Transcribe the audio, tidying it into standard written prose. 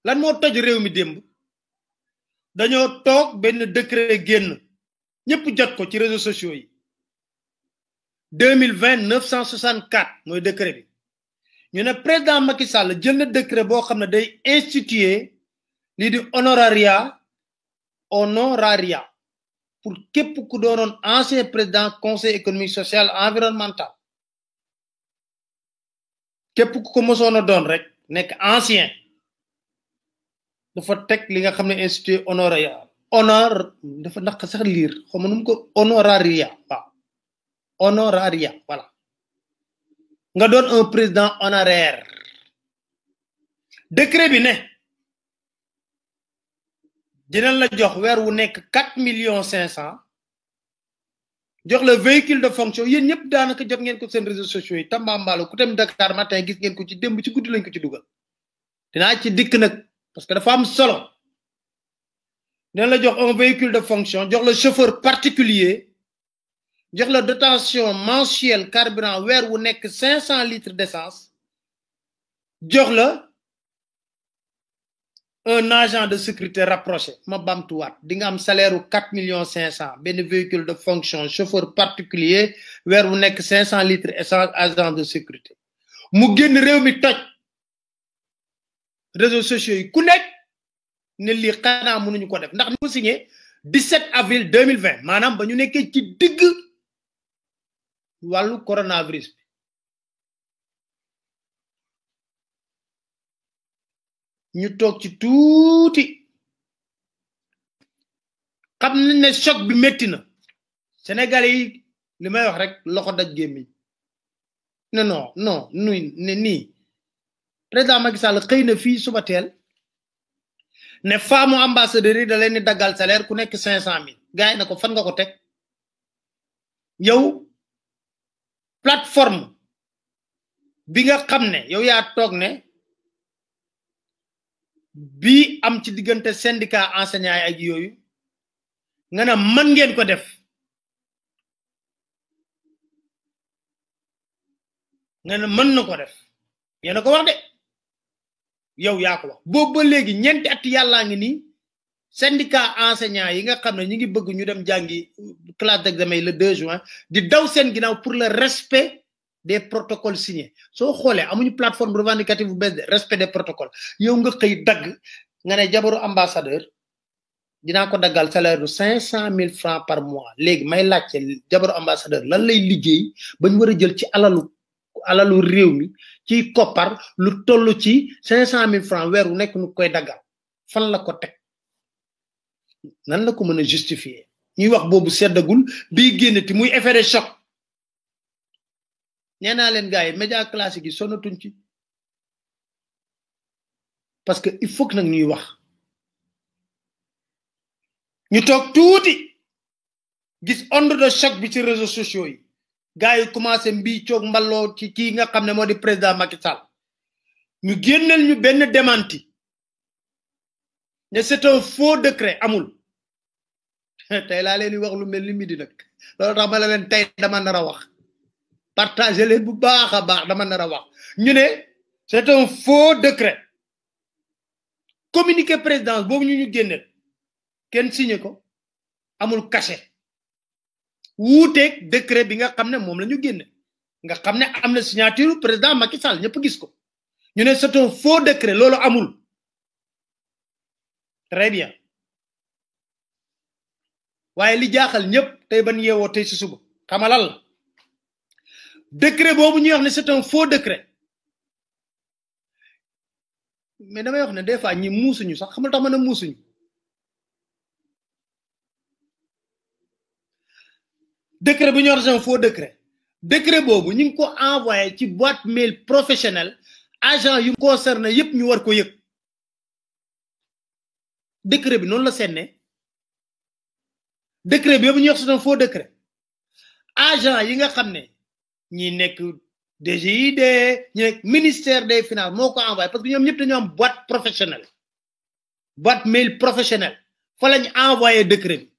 lan moo toj réew mi démb dañoo toog benn décret génn ñëpp jot ko ci réseaux sociaux yi 2020 964 mooy décret bi ñu ne président Macky Sall jël na décret boo xam ne day instituer lii di honoraria pour képp ku doonoon ancien président conseil économique social environnemental képp ku ko mosoon a doon rek nekk ancien dafa teg li nga xam ne institut honoraria dafa naq sax liir xaw ma nu mu ko honoraria waaw honoraria voilà nga doon un président honoraire décret bi ne dinañ la jox weer wu nekk 4,500,000 jox le véhicule de fonction yéen ñëpp daanaka jot ngeen ko seen réseaux sociaux yi Tambambalu ku dem Dakar matin gis ngeen ko ci démb ci guddi lañ ko ci dugal dinaa ci dikk nag parce que dafa am solo dinañ la jox un véhicule de fonction jox le chauffeur particulier jox la dotation mensuelle carburant weer wu nekk 500 litres d'essence jox la un agent de sécurité rapproché ma bamtuwaat di nga am salaire u 4,500,000 benn véhicule de fonction chauffeur particulier weer wu nekk 500 litres essence agent de sécurité mu génn réew mi toj réseaux sociaux yi ku nekk ne lii xanaa mënuñu ko def ndax ñu ko signé 17 avril 2020 maanaam ba ñu nekkee ci digg wàllu coronavirus bi ñu toog ci tuuti xam nañ ne choc bi métti na Sénégalais yi li may wax rek loxo daj gémmiñ non ne nii président Macky Sall xëy na fii suba teel ne faamu ambassadeur yi da leen di daggal salaire ku nekk 500,000 gars yi na ko fan nga ko teg yow plateforme bi nga xam ne yow yaa toog ne bii am ci diggante syndicat enseignant yi ak yooyu nga ne mën ngeen ko def nga ne mën na ko def yéen a ko wax de yow yaa ko wax boobu ba léegi ñeenti at yàllaa ngi nii syndicat enseignant yi nga xam ne ñi ngi bëgg ñu dem jàngi classe d'examen le 2 juin di daw seen ginnaaw pour le respect des protocoles signés soo xoolee amuñu plateforme revendicative bu bees de respect des protocoles yow nga xëy dagg nga ne jabaru ambassadeur dinaa ko daggal salaire de 500,000 francs par mois léegi may laajte jabaru ambassadeur lan lay liggéey ba ñu war a jël ci alalu réew mi ci koppar lu toll ci 500,000 francs weer wu nekk nu koy daggal fan la ko teg nan la ko mën a justifier ñuy wax boobu seddagul bii génnati muy effet de choc nee naa leen gars yi média classique yi sonatuñ ci parce que il faut que nag ñuy wax ñu toog tuuti gis onde de choc bi ci réseaux sociaux yi gars yi commencé mbii coog mballoo ci kii nga xam ne moo di président Macky Sall ñu génneel ñu benn démenti ne c'est un faux décret amul tey laa leen di wax lu mel ni midi nag loolu tax ma la leen tey dama nar a wax partager leen bu baax a baax dama nar a wax ñu ne c'est un faux décret communiqué présidence boobu ñu génneel kenn signé ko amul cachet wuuteeg décret bi nga xam ne moom la ñu génne nga xam ne am na signature président Macky Sall ñëpp gis ko ñu ne c'est un faux décret loolu amul très bien waaye li jaaxal ñëpp tey ban yeewoo tey si suba xamalal la décret boobu ñuy wax ne c'est un faux décret mais damay wax ne des fois ñi muusuñu sax xamal tax mën a muusuñu décret bu ñu wax c'est un faux décret boobu ñu ngi ko envoyé ci boîte mail professionnelle agent yu concerné yépp ñu war ko yëg décret bi noonu la seenne décret bi yóbbu ñu wax c'est un faux décret agent yi nga xam ne ñi nekk DGID ñi nekk ministère des finances moo ko envoyé parce que ñoom ñëpp dañoo am boîte professionnelle boîte mail professionnelle fa lañ envoyé décret bi